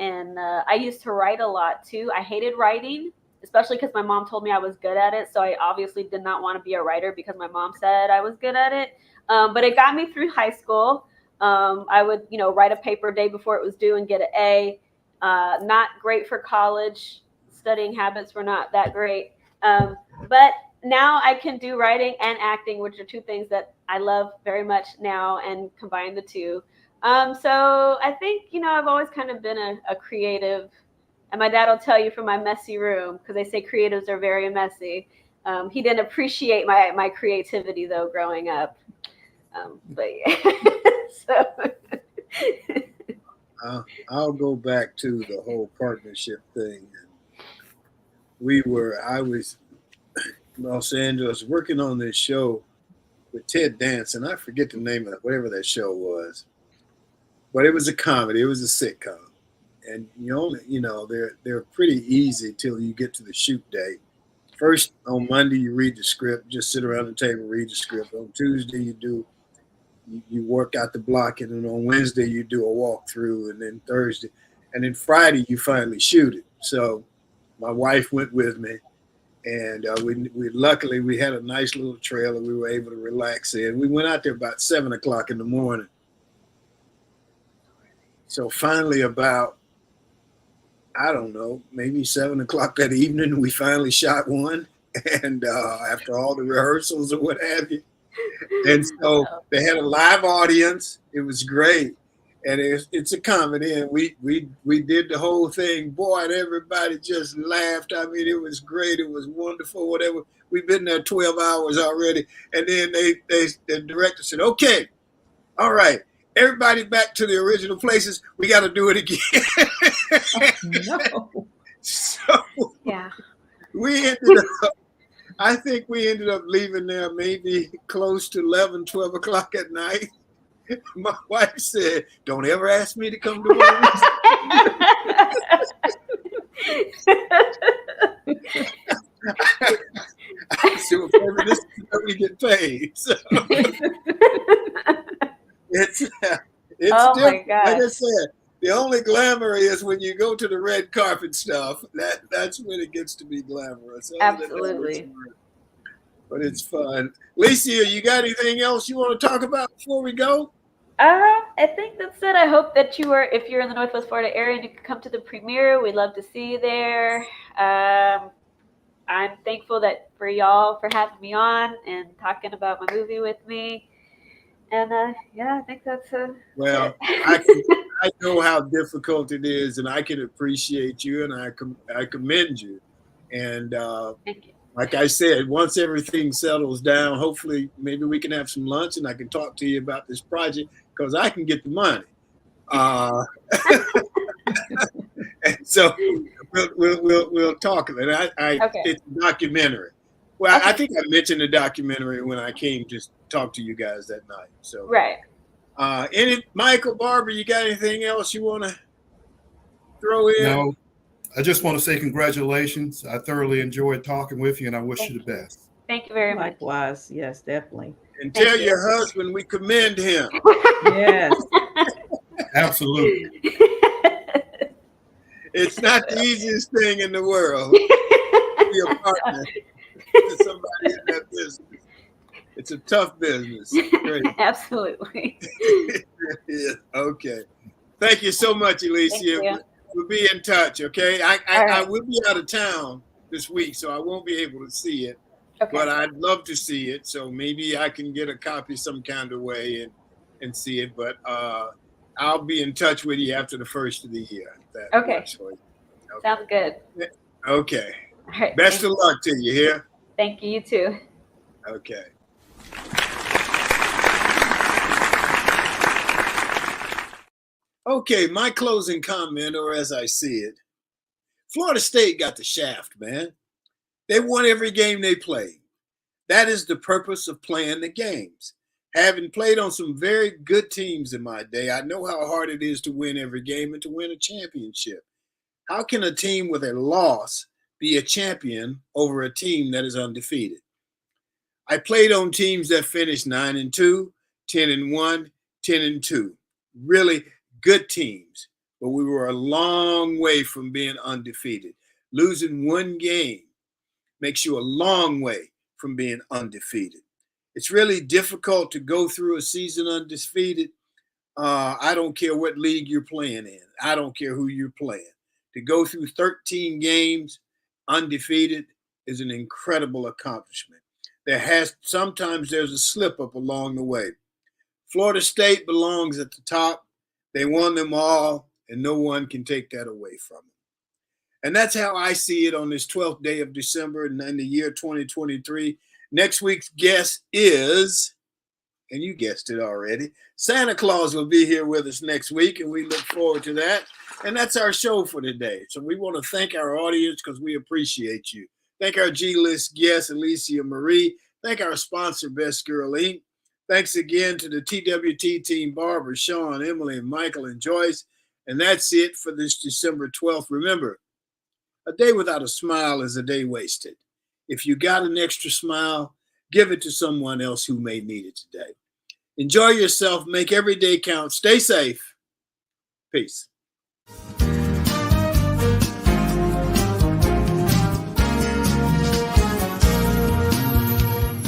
And I used to write a lot too. I hated writing, especially because my mom told me I was good at it. So I obviously did not want to be a writer because my mom said I was good at it. But it got me through high school. I would, write a paper day before it was due and get an A. Not great for college. Studying habits were not that great. But now I can do writing and acting, which are two things that I love very much now, and combine the two. So I think, I've always kind of been a creative, and my dad will tell you from my messy room, because they say creatives are very messy. He didn't appreciate my creativity though growing up. But yeah. So I'll go back to the whole partnership thing. I was in Los Angeles working on this show with Ted Danson. I forget the name of it, whatever that show was, but it was a comedy. It was a sitcom, and they're pretty easy till you get to the shoot day. First, on Monday you read the script, just sit around the table, read the script. On Tuesday you work out the blocking, and on Wednesday you do a walkthrough, and then Thursday, and then Friday you finally shoot it. So my wife went with me, and we luckily we had a nice little trailer we were able to relax in. We went out there about 7 o'clock in the morning. So finally, about, I don't know, maybe 7 o'clock that evening, we finally shot one, and after all the rehearsals or what have you. And so they had a live audience. It was great, and it's a comedy, and we did the whole thing. Boy, and everybody just laughed. I mean, it was great. It was wonderful. Whatever. We've been there 12 hours already, and then the director said, "Okay, all right, everybody back to the original places. We got to do it again." No. So yeah. we ended up. I think we ended up leaving there maybe close to 11, 12 o'clock at night. My wife said, "Don't ever ask me to come to one of these." I said, "Well, baby, this is how we get paid." So it's Oh my different. gosh. Like I said, the only glamour is when you go to the red carpet stuff. That's when it gets to be glamorous. Absolutely. But it's fun. Alicia, you got anything else you want to talk about before we go? I think that's it. I hope that if you're in the Northwest Florida area, and you can come to the premiere. We'd love to see you there. I'm thankful for y'all for having me on and talking about my movie with me. And I think that's well. it. I know how difficult it is, and I can appreciate you, and I commend you. And Thank you. like I said, once everything settles down, hopefully maybe we can have some lunch, and I can talk to you about this project, because I can get the money. And so we'll talk of it. Okay. It's a documentary. Well, Okay. I think I mentioned the documentary when I came to talk to you guys that night. So Right. Michael, Barbara, you got anything else you want to throw in? No, I just want to say congratulations. I thoroughly enjoyed talking with you, and I wish Thank you the best. Thank you very much. Likewise. Yes, definitely. And Thank tell you. your husband we commend him. Yes. Absolutely. It's not the easiest thing in the world to be a partner to somebody in that business. It's a tough business. Great. Absolutely. Yeah. Okay. Thank you so much, Elesia. Thank you. We'll be in touch, okay? I right. will be out of town this week, so I won't be able to see it. Okay. But I'd love to see it, so maybe I can get a copy some kind of way and see it. But I'll be in touch with you after the first of the year. If that Okay. works for you. Okay. Sounds good. Okay. All right. Best of luck to you here. Thank you. You too. Okay. Okay, my closing comment, or as I see it, Florida State got the shaft, man. They won every game they played. That is the purpose of playing the games. Having played on some very good teams in my day, I know how hard it is to win every game and to win a championship. How can a team with a loss be a champion over a team that is undefeated? I played on teams that finished 9-2, 10-1, 10-2. Really good teams but we were a long way from being undefeated. Losing one game makes you a long way from being undefeated. It's really difficult to go through a season undefeated. I don't care what league you're playing in. I don't care who you're playing. To go through 13 games undefeated is an incredible accomplishment. Sometimes there's a slip up along the way. Florida State belongs at the top. They won them all, and no one can take that away from them. And that's how I see it on this 12th day of December in the year 2023. Next week's guest is, and you guessed it already, Santa Claus will be here with us next week, and we look forward to that. And that's our show for today. So we want to thank our audience because we appreciate you. Thank our G-List guest, Elesia Marie. Thank our sponsor, Best Girl Inc. Thanks again to the TWT team, Barbara, Sean, Emily, and Michael, and Joyce. And that's it for this December 12th. Remember, a day without a smile is a day wasted. If you got an extra smile, give it to someone else who may need it today. Enjoy yourself. Make every day count. Stay safe. Peace.